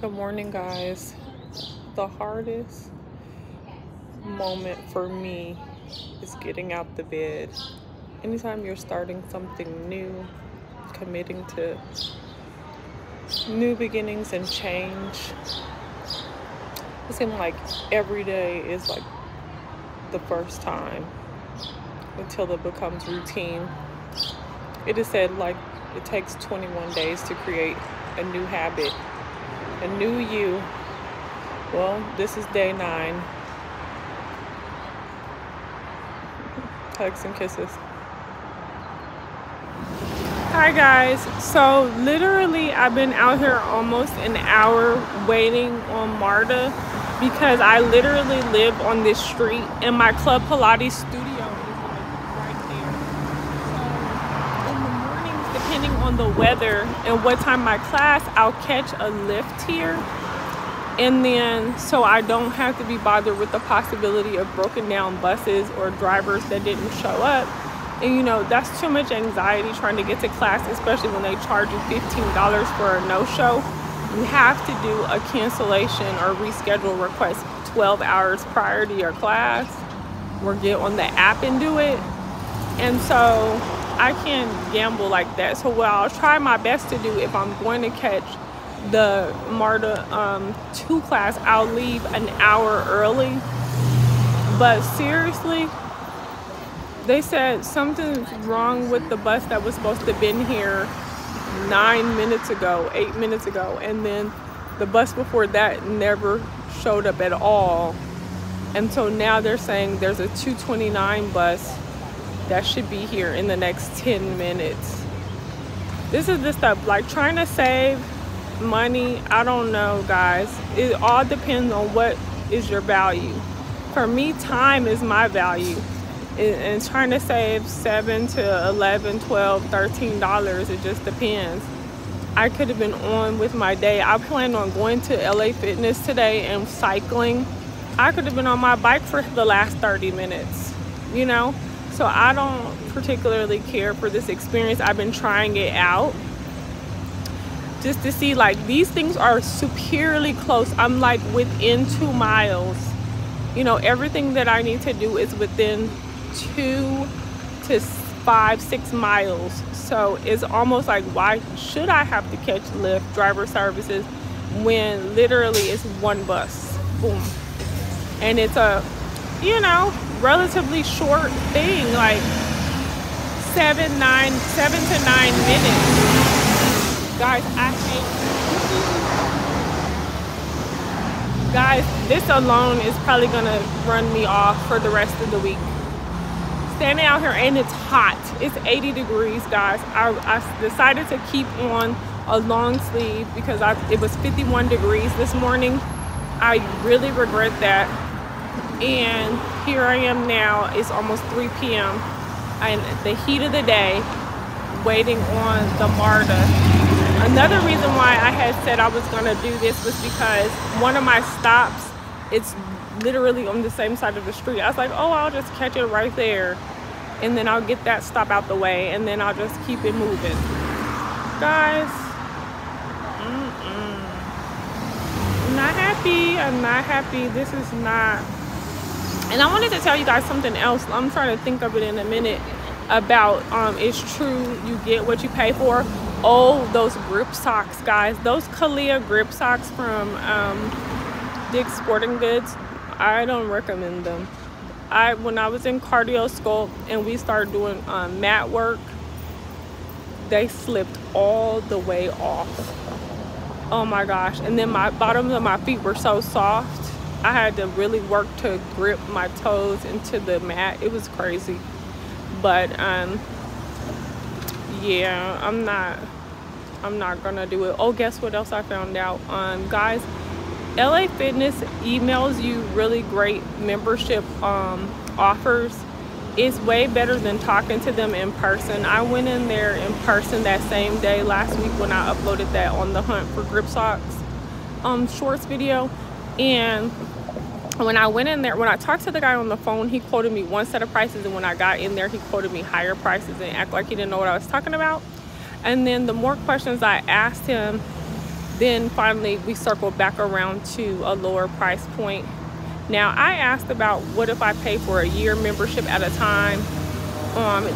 Good morning, guys. The hardest moment for me is getting out the bed. Anytime you're starting something new, committing to new beginnings and change, it seems like every day is like the first time until it becomes routine. It is said like it takes 21 days to create a new habit, a new you. Well, this is day 9. Hugs and kisses. Hi guys, so literally I've been out here almost an hour waiting on Marta because I literally live on this street and my Club Pilates studio is like right there. So in the mornings, depending on the weather and what time my class, I'll catch a lift here. And then so I don't have to be bothered with the possibility of broken down buses or drivers that didn't show up. And you know, that's too much anxiety trying to get to class, especially when they charge you $15 for a no-show. You have to do a cancellation or reschedule request 12 hours prior to your class, or get on the app and do it. And so I can't gamble like that. So what I'll try my best to do, if I'm going to catch the Marta 2 class, I'll leave an hour early. But seriously, they said something's wrong with the bus that was supposed to have been here 9 minutes ago, 8 minutes ago, and then the bus before that never showed up at all. And so now they're saying there's a 2:29 bus that should be here in the next 10 minutes. This is the stuff, like trying to save money. I don't know, guys. It all depends on what is your value. For me, time is my value. And trying to save $7 to $11, $12, $13, it just depends. I could have been on with my day. I planned on going to LA Fitness today and cycling. I could have been on my bike for the last 30 minutes, you know? So I don't particularly care for this experience. I've been trying it out just to see, like, these things are superiorly close. I'm like within 2 miles. You know, everything that I need to do is within 2 to 5, 6 miles. So it's almost like, why should I have to catch Lyft driver services when literally it's one bus? Boom. And it's a, you know, relatively short thing, like 7 to 9 minutes. Guys, I hate, guys, this alone is probably gonna run me off for the rest of the week. Standing out here and it's hot. It's 80 degrees, guys. I decided to keep on a long sleeve because it was 51 degrees this morning. I really regret that. And here I am now. It's almost 3 p.m. and the heat of the day, waiting on the Marta. Another reason why I had said I was gonna do this was because one of my stops, it's literally on the same side of the street. I was like, oh, I'll just catch it right there and then I'll get that stop out the way and then I'll just keep it moving. Guys, I'm not happy. I'm not happy. This is not. And I wanted to tell you guys something else. I'm trying to think of it in a minute about it's true, you get what you pay for. Oh, those grip socks, guys. Those Kalia grip socks from Dick's Sporting Goods, I don't recommend them. When I was in cardio school and we started doing mat work, they slipped all the way off. Oh my gosh. And then my bottoms of my feet were so soft. I had to really work to grip my toes into the mat. It was crazy. But yeah, I'm not gonna do it. Oh, guess what else I found out? Guys, LA Fitness emails you really great membership offers. It's way better than talking to them in person. I went in there in person that same day last week when I uploaded that On the Hunt for Grip Socks shorts video. And when I went in there, when I talked to the guy on the phone, he quoted me one set of prices, and when I got in there, he quoted me higher prices and acted like he didn't know what I was talking about. And then the more questions I asked him, then finally we circled back around to a lower price point. Now I asked about what if I pay for a year membership at a time.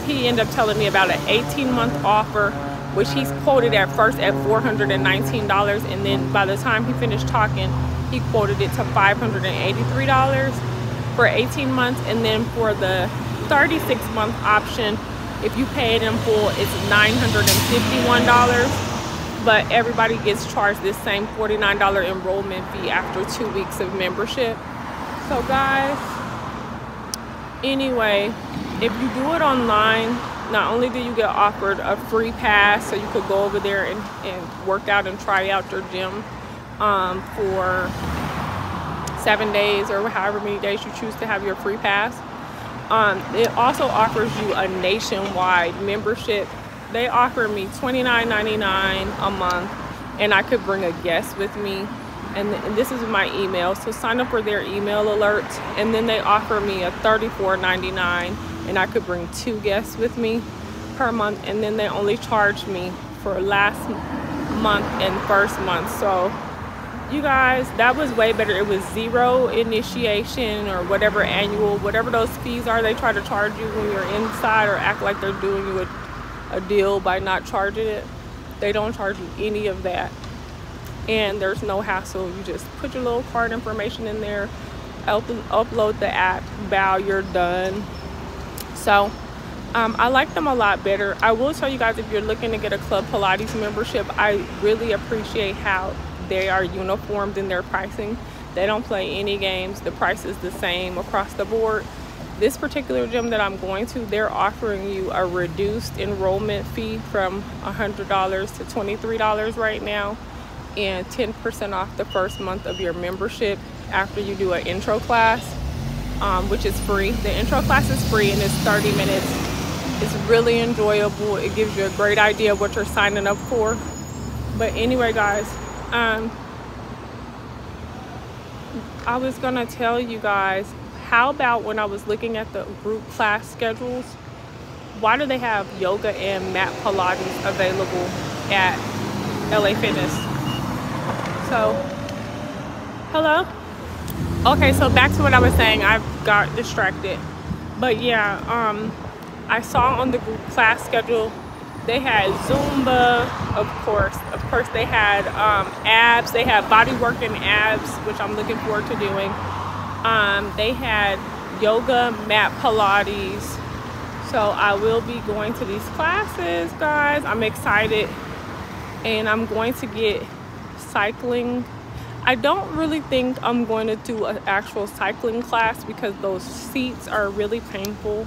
He ended up telling me about an 18-month offer, which he's quoted at first at $419, and then by the time he finished talking, he quoted it to $583 for 18 months. And then for the 36-month option, if you pay it in full, it's $951, but everybody gets charged this same $49 enrollment fee after 2 weeks of membership. So guys, anyway, if you do it online, not only do you get offered a free pass, so you could go over there and work out and try out your gym for 7 days or however many days you choose to have your free pass. It also offers you a nationwide membership. They offer me $29.99 a month, and I could bring a guest with me. And this is my email, so sign up for their email alerts. And then they offer me a $34.99, and I could bring 2 guests with me per month. And then they only charge me for last month and first month. So you guys, that was way better. It was 0 initiation or whatever annual, whatever those fees are they try to charge you when you're inside, or act like they're doing you a deal by not charging it. They don't charge you any of that, and there's no hassle. You just put your little card information in there, upload the app, bow, you're done. So I like them a lot better. I will tell you guys, if you're looking to get a Club Pilates membership, I really appreciate how they are uniformed in their pricing. They don't play any games. The price is the same across the board. This particular gym that I'm going to, they're offering you a reduced enrollment fee from $100 to $23 right now, and 10% off the first month of your membership after you do an intro class, which is free. The intro class is free, and it's 30 minutes. It's really enjoyable. It gives you a great idea of what you're signing up for. But anyway, guys, I was gonna tell you guys, how about when I was looking at the group class schedules, why do they have yoga and mat Pilates available at LA Fitness? So, hello? Okay, so back to what I was saying. I got distracted. But yeah, I saw on the group class schedule, they had Zumba, of course they had abs, they had body work and abs, which I'm looking forward to doing. They had yoga, mat Pilates. So I will be going to these classes, guys. I'm excited, and I'm going to get cycling. I don't really think I'm going to do an actual cycling class because those seats are really painful.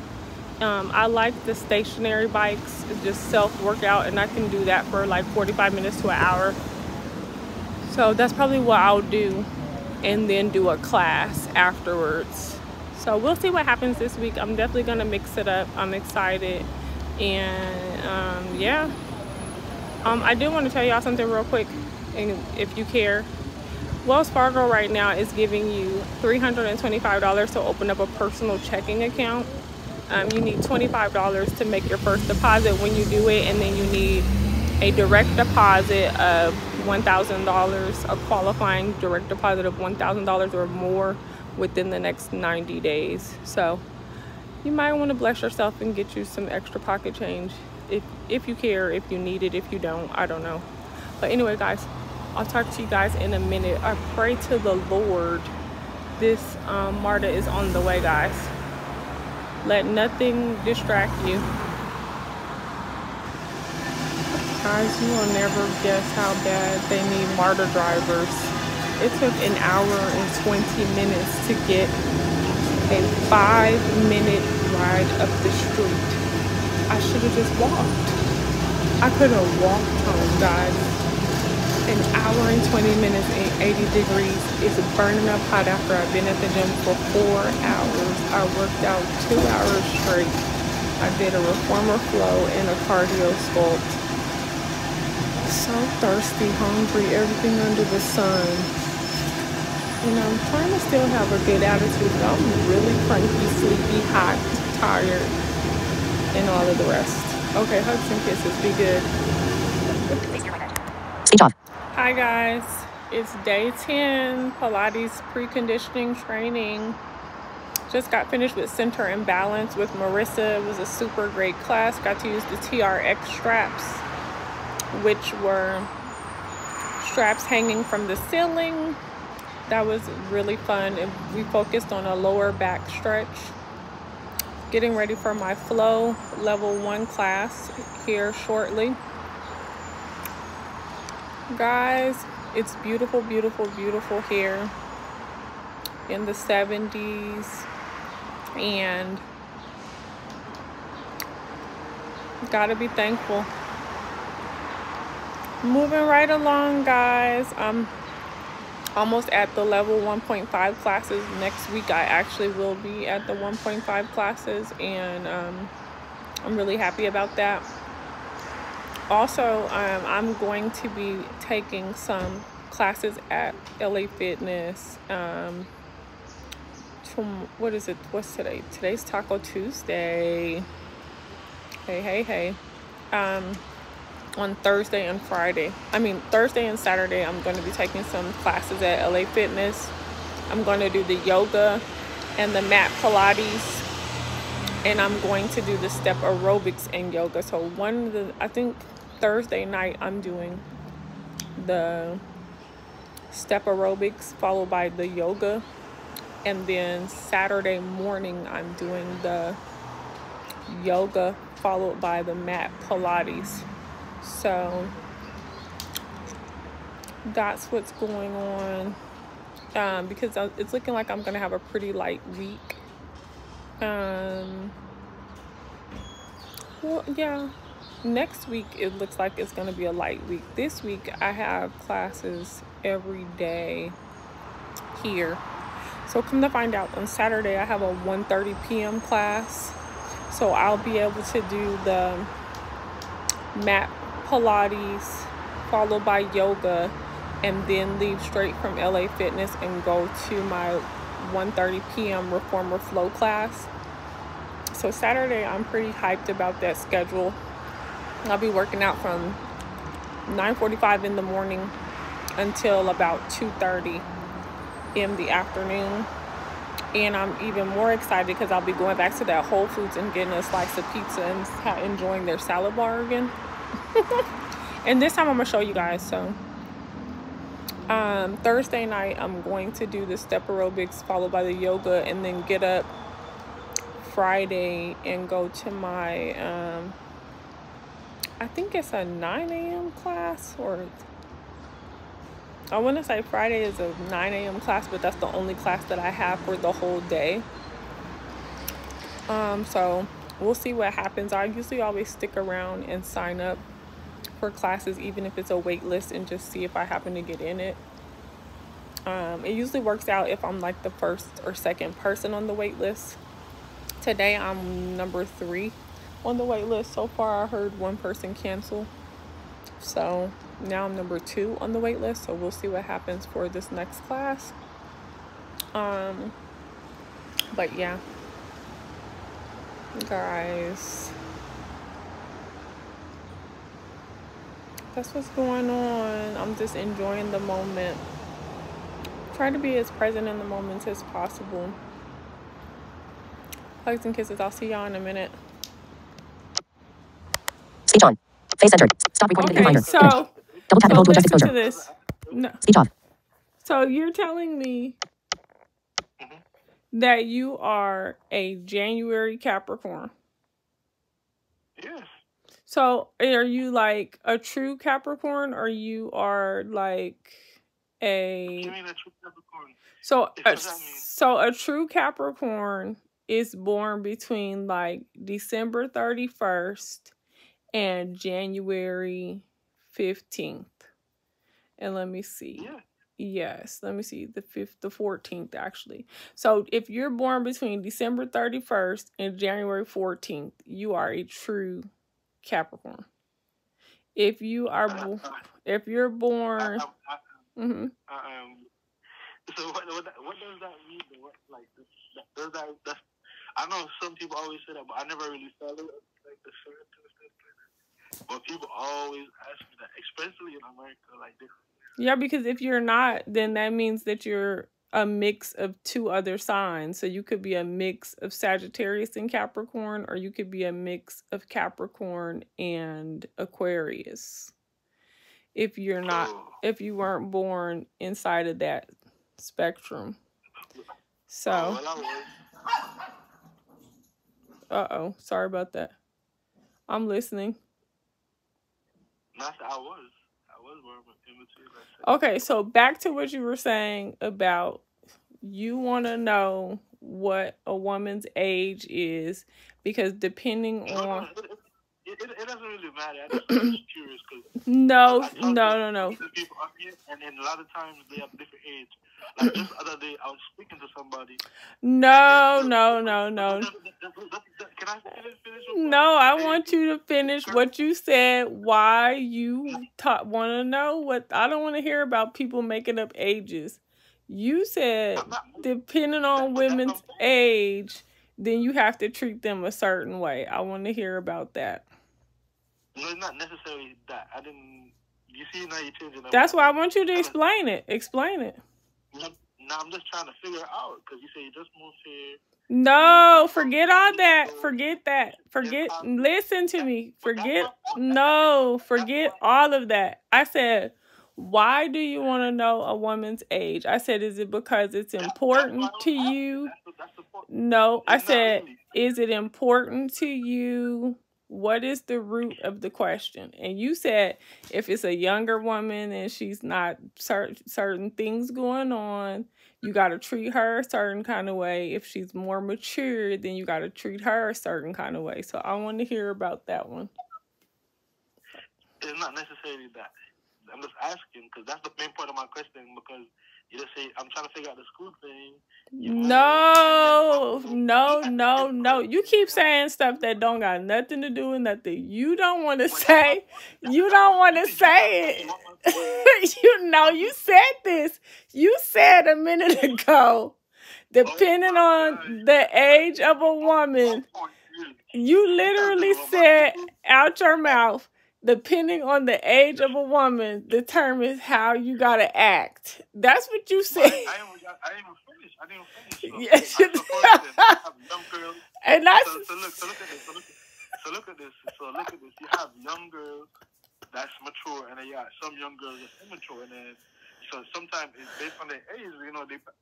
I like the stationary bikes. It's just self-workout, and I can do that for like 45 minutes to an hour. So that's probably what I'll do, and then do a class afterwards. So we'll see what happens this week. I'm definitely gonna mix it up. I'm excited, and yeah. I do want to tell y'all something real quick, and if you care. Wells Fargo right now is giving you $325 to open up a personal checking account. You need $25 to make your first deposit when you do it, and then you need a direct deposit of $1,000, a qualifying direct deposit of $1,000 or more within the next 90 days. So you might want to bless yourself and get you some extra pocket change if you care, if you need it. If you don't, I don't know. But anyway, guys, I'll talk to you guys in a minute. I pray to the Lord this MARTA is on the way, guys. Let nothing distract you. Guys, you will never guess how bad they need MARTA drivers. It took an hour and 20 minutes to get a 5-minute ride up the street. I should have just walked. I could have walked home, guys. An hour and 20 minutes and 80 degrees. It's burning up hot after I've been at the gym for 4 hours. I worked out 2 hours straight. I did a reformer flow and a cardio sculpt. So thirsty, hungry, everything under the sun. And I'm trying to still have a good attitude, but I'm really cranky, sleepy, hot, tired, and all of the rest. Okay, hugs and kisses. Be good. Speech off. Hi guys, it's day 10, Pilates preconditioning training. Just got finished with center and balance with Marissa. It was a super great class. Got to use the TRX straps, which were straps hanging from the ceiling. That was really fun. We focused on a lower back stretch. Getting ready for my flow level 1 class here shortly. Guys, it's beautiful, beautiful, beautiful here in the 70s, and gotta be thankful. Moving right along, guys. I'm almost at the level 1.5 classes. Next week I actually will be at the 1.5 classes, and I'm really happy about that. Also, I'm going to be taking some classes at LA Fitness. What is it? What's today? Today's Taco Tuesday. Hey. On Thursday and Friday. Thursday and Saturday, I'm going to be taking some classes at LA Fitness. I'm going to do the yoga and the mat Pilates. And I'm going to do the step aerobics and yoga. So I think Thursday night I'm doing the step aerobics followed by the yoga, and then Saturday morning I'm doing the yoga followed by the mat Pilates. So that's what's going on, because it's looking like I'm gonna have a pretty light week. Well, yeah, next week it looks like it's gonna be a light week. This week I have classes every day here. So come to find out, on Saturday I have a 1:30 p.m. class. So I'll be able to do the mat Pilates followed by yoga, and then leave straight from LA Fitness and go to my 1:30 p.m. Reformer Flow class. So Saturday, I'm pretty hyped about that schedule. I'll be working out from 9:45 in the morning until about 2:30 in the afternoon. And I'm even more excited because I'll be going back to that Whole Foods and getting a slice of pizza and enjoying their salad bar again. And this time I'm gonna show you guys. So Thursday night I'm going to do the step aerobics followed by the yoga, and then get up Friday and go to my I think it's a 9 a.m. class, or I want to say Friday is a 9 a.m. class, but that's the only class that I have for the whole day. So we'll see what happens. I usually always stick around and sign up for classes, even if it's a wait list, and just see if I happen to get in it. It usually works out if I'm like the first or second person on the wait list. Today I'm number 3 on the wait list. So far I heard one person cancel, so now I'm number 2 on the wait list. So we'll see what happens for this next class. But yeah, guys, that's what's going on. I'm just enjoying the moment, trying to be as present in the moment as possible. Hugs and kisses. I'll see y'all in a minute. Speech on. Face centered. Stop recording the viewfinder. So double tap and hold to adjust listen exposure. to this. No. Speech off. So you're telling me that you are a January Capricorn? Yes. So are you like a true Capricorn, or you are like a... Give me the true Capricorn. So a true Capricorn is born between like December 31st and January 15th. And let me see. Yeah. Yes, let me see. The 14th actually. So if you're born between December 31st and January 14th, you are a true Capricorn. If you are if you're born So what does that mean? What, like, does that I know some people always say that, but I never really follow like the certain stuff. But people always ask me that, especially in America, like this. Yeah, because if you're not, then that means that you're a mix of two other signs. So you could be a mix of Sagittarius and Capricorn, or you could be a mix of Capricorn and Aquarius. If you're not, if you weren't born inside of that spectrum. So, sorry about that. I'm listening. I was in between. Okay, so back to what you were saying about you want to know what a woman's age is, because depending on... It doesn't really matter. I'm just curious because no. People up here, and a lot of times they have different age. Like just the other day, I was speaking to somebody. No. Can I finish? No, I want you to finish what you said. Why you want to know what? I don't want to hear about people making up ages. You said depending on women's age, then you have to treat them a certain way. I want to hear about that. No, it's not necessarily that. I didn't. You see, now you're changing. That's why I want you to explain it. Explain it. Now I'm just trying to figure it out because you say you just moved here. No, forget all that. Forget that. Listen to me. Forget all of that. I said, why do you want to know a woman's age? I said, is it because it's important to you? No, I said, is it important to you? What is the root of the question? And you said if it's a younger woman and she's not certain things going on, you got to treat her a certain kind of way. If she's more mature, then you got to treat her a certain kind of way. So I want to hear about that one. It's not necessarily that. I'm just asking because that's the main part of my question, because you just say, I'm trying to figure out the school thing. No. You keep saying stuff that don't got nothing to do with nothing. You don't want to say. You don't want to say it. You said this. You said a minute ago, depending on the age of a woman, you literally said out your mouth, depending on the age of a woman, determines how you gotta act. That's what you said. I didn't finish. Yes. So look at this. You have young girls that's mature, and then you have some young girls that's immature, and then so sometimes it's based on their age.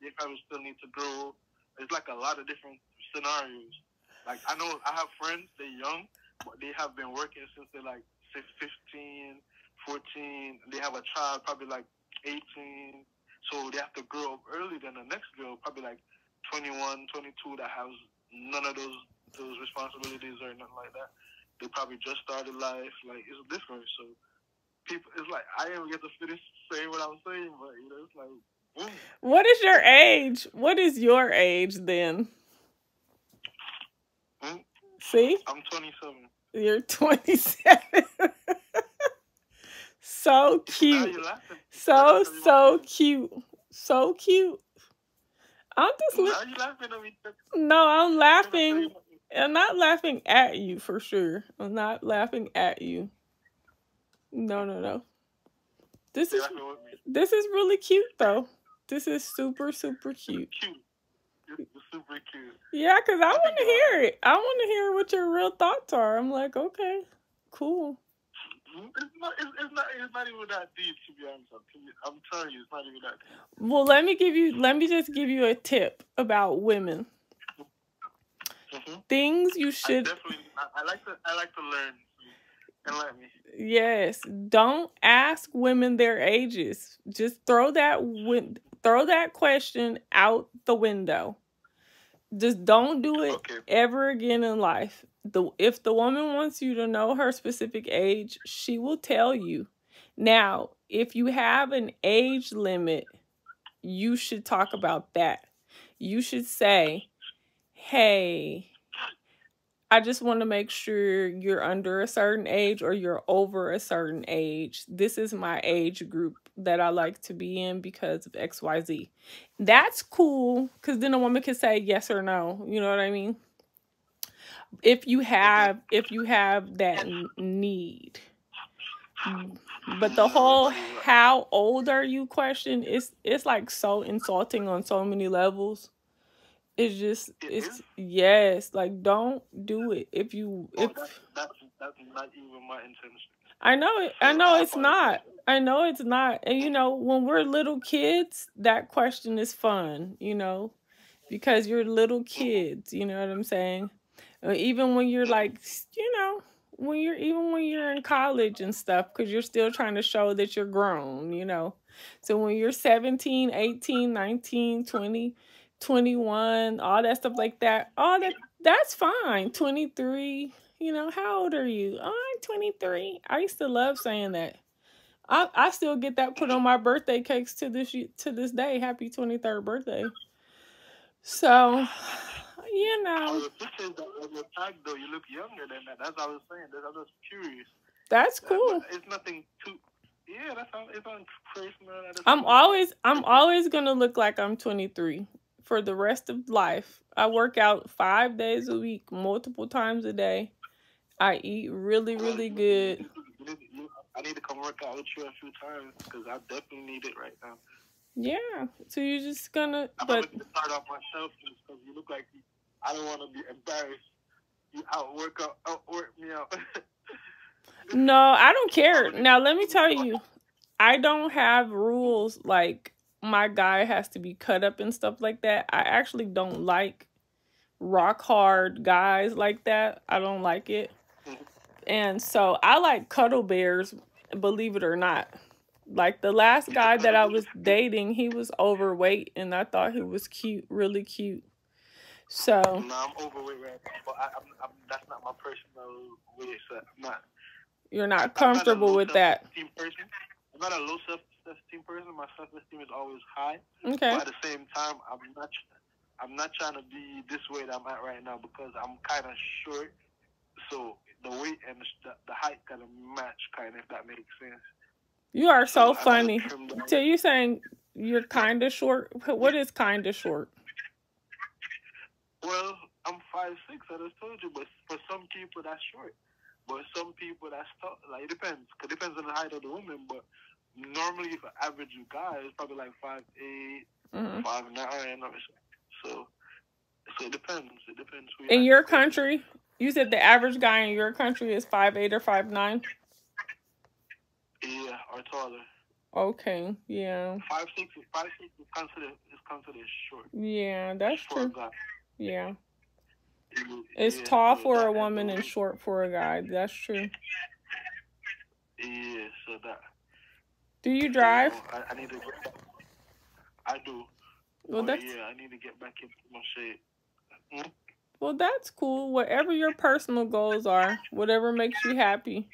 They probably still need to grow. It's like a lot of different scenarios. Like I know I have friends, they're young, but they have been working since they're like 15, 14. They have a child probably like 18. So they have to grow up early than the next girl, probably like 21, 22, that has none of those responsibilities or nothing like that. They probably just started life. Like, it's different. So people, it's like, I didn't get to finish saying what I was saying, but, it's like, boom. What is your age? What is your age then? See? I'm 27. You're 27. So cute. So cute. So cute. I'm just No, I'm laughing. I'm not laughing at you for sure. I'm not laughing at you. No. This is really cute though. This is super, super cute. It's super cute. Yeah, because I want to hear it. I want to hear what your real thoughts are. I'm like, okay, cool. It's not even that deep, to be honest. I'm telling you, it's not even that deep. Well, let me just give you a tip about women. Things you should... I like to learn. Enlighten me. Yes. Don't ask women their ages. Just throw that question out the window. Just don't do it ever again in life. If the woman wants you to know her specific age, she will tell you. Now, if you have an age limit, you should talk about that. You should say, hey, I just want to make sure you're under a certain age or you're over a certain age. This is my age group that I like to be in because of XYZ. That's cool, because then a woman can say yes or no. You know what I mean? If you have that need. But the whole "how old are you" question it's like so insulting on so many levels. It's just it's yes, like don't do it if that's not even my intention. I know it. I know it's not. I know it's not. And you know, when we're little kids, that question is fun, you know, because you're little kids, you know what I'm saying? Even when you're like, you know, when you're in college and stuff, because you're still trying to show that you're grown, you know. So when you're 17, 18, 19, 20, 21, all that stuff like that, that's fine. 23, you know, how old are you? Oh, I'm 23. I used to love saying that. I still get that put on my birthday cakes to this day. Happy 23rd birthday. So, you know. The pictures that you tagged, though, you look younger than that. That's what I was saying. I was curious. That's cool. It's nothing too. Yeah, it's on crazy, man. I'm always gonna look like I'm 23 for the rest of life. I work out 5 days a week, multiple times a day. I eat really, really good. I need to come work out with you a few times because I definitely need it right now. Yeah, so you're just gonna. I'm going to start off myself because you look like I don't want to be embarrassed. You outwork me out. No, I don't care. Now let me tell you, I don't have rules like my guy has to be cut up and stuff like that. I actually don't like rock hard guys like that. I don't like it. And so I like cuddle bears, believe it or not. Like the last guy that I was dating, he was overweight and I thought he was cute, really cute. So no, I'm overweight right now, but that's not my personal weight. So I'm not. You're not comfortable with that. Person. I'm not a low self-esteem person. My self-esteem is always high. Okay. But at the same time, I'm not trying to be this way that I'm at right now because I'm kind of short. So the weight and the height kind of match, kind of, if that makes sense. You are so funny. So you saying you're kind of short? What is kind of short? Well, I'm 5'6", I just told you, but for some people that's short. But some people that's tall. Like it depends. Cause it depends on the height of the woman. But normally, if an average guy is probably like 5'8", 5'9", so it depends. It depends. In your country, you said the average guy in your country is 5'8" or 5'9". Yeah, or taller. Okay, yeah. 5'6" is considered short. Yeah, that's short true. Guy. Yeah. It's tall for a woman and short for a guy. That's true. Yeah, so that. Do you drive? I need to. I do. Well, I need to get back into my shape. Well, that's cool. Whatever your personal goals are, whatever makes you happy.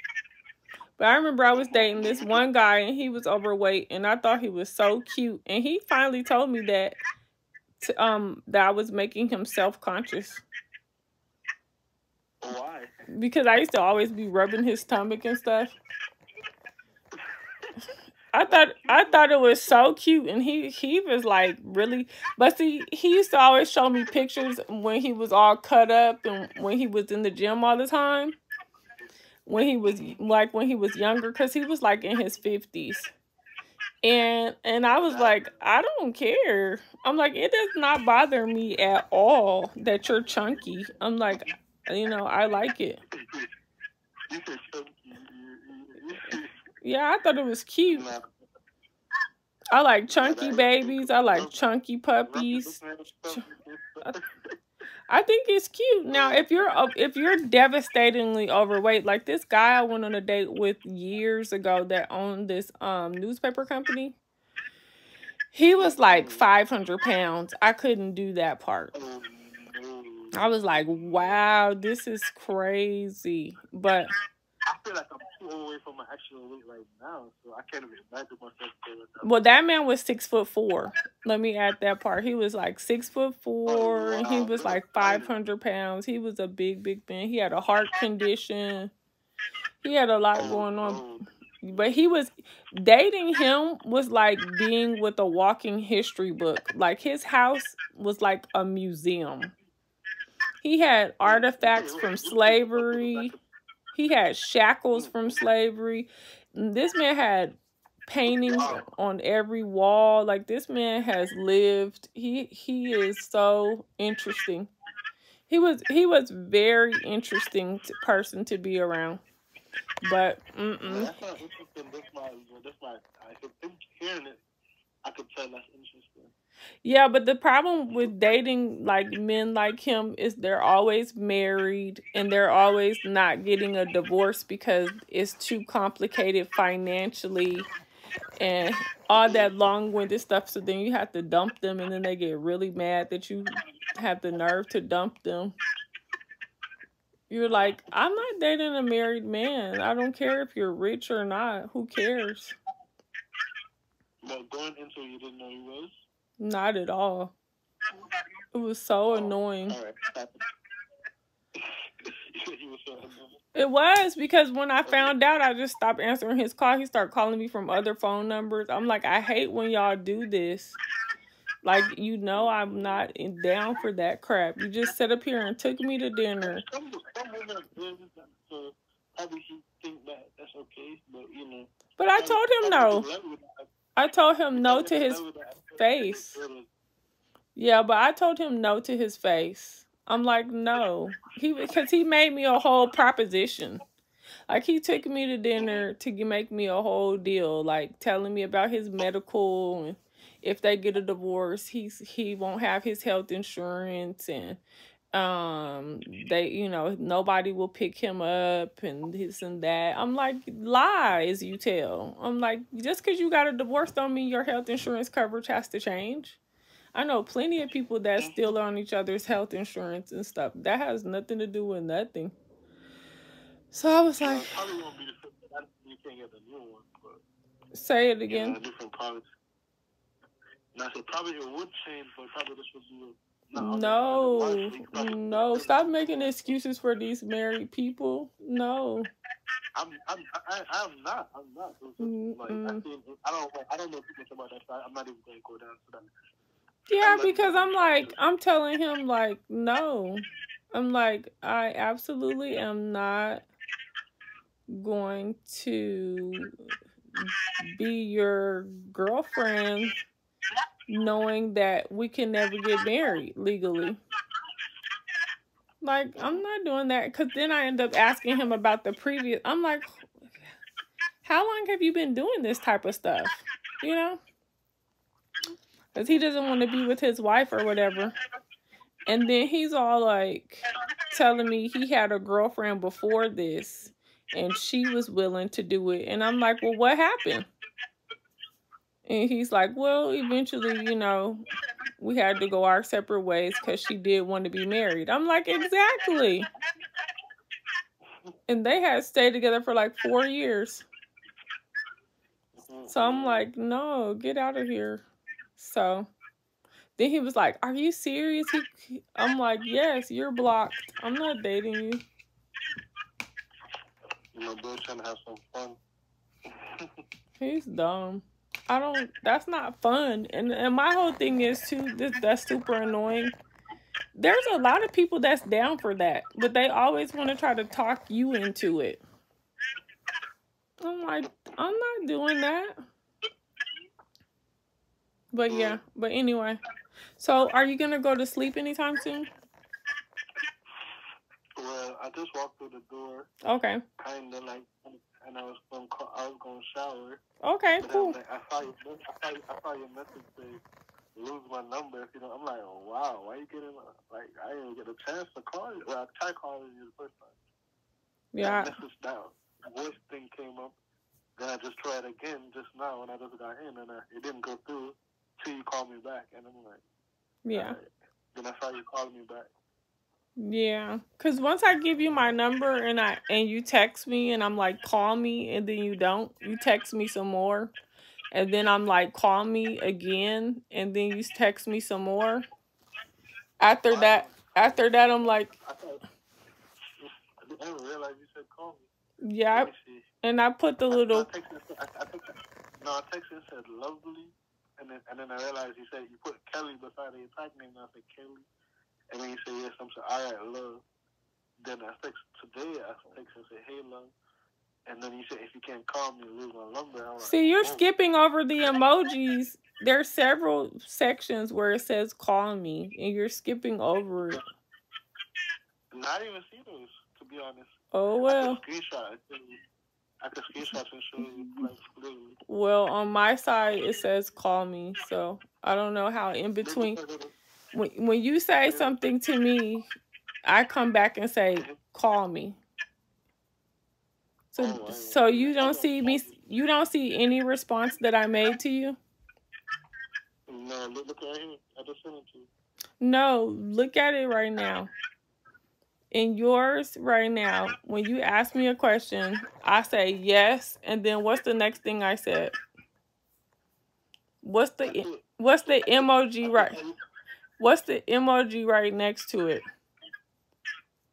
But I remember I was dating this one guy and he was overweight and I thought he was so cute. And he finally told me that I was making him self-conscious. Why? Because I used to always be rubbing his stomach and stuff. I thought it was so cute, and he was like really, but see, he used to always show me pictures when he was all cut up and when he was in the gym all the time. When he was younger, because he was like in his 50s. And I was like, I don't care. I'm like, it does not bother me at all that you're chunky. I'm like, you know, I like it. Yeah, I thought it was cute. I like chunky babies. I like chunky puppies. I think it's cute. Now, if you're devastatingly overweight, like this guy I went on a date with years ago that owned this newspaper company, he was like 500 pounds. I couldn't do that part. I was like, wow, this is crazy. But I feel like I'm too away from my actual weight right now, so I can't even imagine myself doing that. Well, that man was 6'4". Let me add that part. He was like 6'4", wow, and he was like 500 pounds. He was a big man. He had a heart condition. He had a lot going on. But he was dating him was like being with a walking history book. Like his house was like a museum. He had artifacts from slavery. He had shackles from slavery. This man had paintings on every wall. Like, this man has lived. He is so interesting. He was very interesting person to be around. But That's not interesting. That's my. I could think hearing it. I could tell that's interesting. Yeah, but the problem with dating like men like him is they're always married and they're always not getting a divorce because it's too complicated financially and all that long-winded stuff. So then you have to dump them, and then they get really mad that you have the nerve to dump them. You're like, I'm not dating a married man. I don't care if you're rich or not. Who cares? But going into it, you didn't know he was? Not at all. It was so annoying. All right. He was so annoying. It was, because when I found out, I just stopped answering his call. He started calling me from other phone numbers. I'm like, I hate when y'all do this. Like, you know, I'm not down for that crap. You just sat up here and took me to dinner. Some women are good, so probably he think that that's okay, but you know. But I told him no. I told him no to his face. Yeah, but I told him no to his face. I'm like, no. Because he made me a whole proposition. Like, he took me to dinner to make me a whole deal, like telling me about his medical, and if they get a divorce, he won't have his health insurance, and they, you know, nobody will pick him up and this and that. I'm like, lies you tell. I'm like, just because you got a divorce don't mean your health insurance coverage has to change. I know plenty of people that still are on each other's health insurance and stuff. That has nothing to do with nothing. So I was like, probably won't be you can't get the new one, but say it again. You know, different products. And I said probably it would change, but probably this would be no. Stop making excuses for these married people. No. I'm not. Like, I don't know too much about that. So I'm not even going to go down to that. Yeah, because I'm telling him, like, no. I'm like, I absolutely am not going to be your girlfriend knowing that we can never get married legally. Like, I'm not doing that, because then I end up asking him about the previous. I'm like, how long have you been doing this type of stuff? You know? Because he doesn't want to be with his wife or whatever. And then he's all like telling me he had a girlfriend before this and she was willing to do it. And I'm like, well, what happened? And he's like, well, eventually, you know, we had to go our separate ways because she did want to be married. I'm like, exactly. And they had stayed together for like 4 years. So I'm like, no, get out of here. So then he was like, are you serious? I'm like, yes, you're blocked. I'm not dating you. You know, boys trying to have some fun. He's dumb. That's not fun. And my whole thing is, too, that's super annoying. There's a lot of people that's down for that, but they always want to try to talk you into it. I'm like, I'm not doing that. But yeah, but anyway. So, are you going to go to sleep anytime soon? Well, I just walked through the door. Okay. Kind of like, and I was going to shower. Okay, but cool. I saw your message say, lose my number. You know, I'm like, oh, wow, why you getting, like, I didn't even get a chance to call you. Well, I tried calling you the first time. Yeah. That message down. The voice thing came up. Then I just tried again just now, and I just got in, and it didn't go through till you called me back. And I'm like, yeah. Right. Then I saw you calling me back. Yeah, because once I give you my number and you text me and I'm like, call me, and then you don't, you text me some more, and then I'm like, call me again, and then you text me some more. After that, I'm like, I didn't realize you said call me. Yeah, and I put the little. I texted and said lovely, and then I realized you put Kelly beside your tag name, and I said Kelly. And then you say yes, I'm saying, all right, love. Then I text today, and say, hey, love. And then you say, if you can't call me, lose my number. I'm like, see, you're skipping over the emojis. There's several sections where it says call me, and you're skipping over it. Not even see those, to be honest. Oh, well. I can screenshot and show you, like, literally. Well, on my side, it says call me, so I don't know how in between. When you say something to me, I come back and say, call me. So you don't see me, you don't see any response that I made to you? No, look right here. I just sent it to you. No, look at it right now. In yours right now, when you ask me a question, I say yes, and then what's the next thing I said? What's the emoji right? What's the emoji right next to it?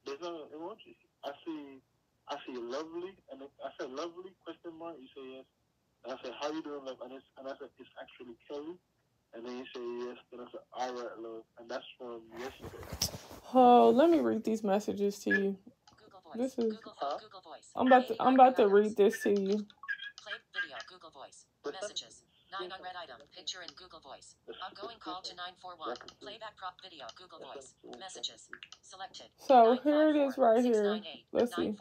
There's no emoji. I see lovely, and I said lovely, question mark, you say yes. And I said, how you doing, love? And I said, it's actually Kelly. And then you say yes, then I said, all right, love. And that's from yesterday. Oh, let me read these messages to you. Google Voice. This is Google Voice. I'm about to read this to you. Play video, Google Voice. Messages. 9 unread item. Picture in Google Voice. Outgoing call to 941. Playback prop video, Google Voice. Messages. Selected. So here it is right here. Let's see.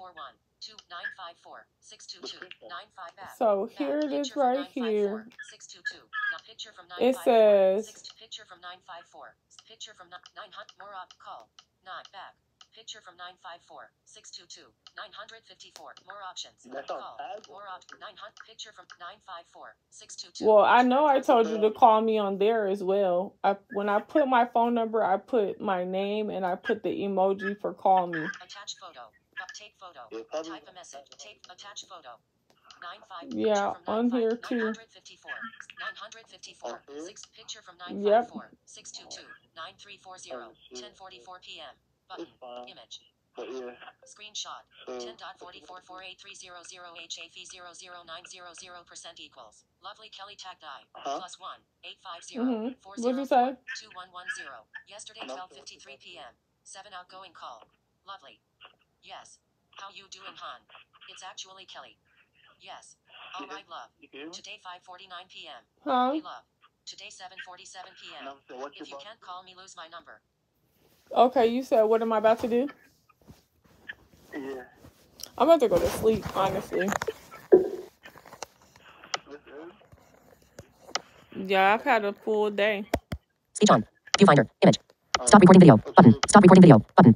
2954 622 95 back. So here it is right here. 622. Now picture from 954. It says picture from 954. Picture from 900 more up call. Not back. Picture from 954 622 954. More options. Call. More options. 900. Picture from 954 622. Well, I know I told you to call me on there as well. When I put my phone number, I put my name and I put the emoji for call me. Attach photo. Take photo. Type a message. Take attach photo. 95. Yeah, on here too. 954. 954. 6 picture from 954. 622 9340 10:44 p.m. Button. Image. Screenshot. 10.44483008HAF00900% equals. Lovely Kelly tag die. +1 850 404 2110. Yesterday 12:53 p.m. 7 outgoing call. Lovely. Yes. How you doing, hon? It's actually Kelly. Yes. All right, love. Today 5:49 p.m. Hey, love. Today 7:47 p.m. If you can't call me, lose my number. Okay, you said what am I about to do? Yeah. I'm about to go to sleep, honestly. Yeah, I've had a full day. Speech on. Viewfinder. Image. Stop recording video. Button. Stop recording video. Button.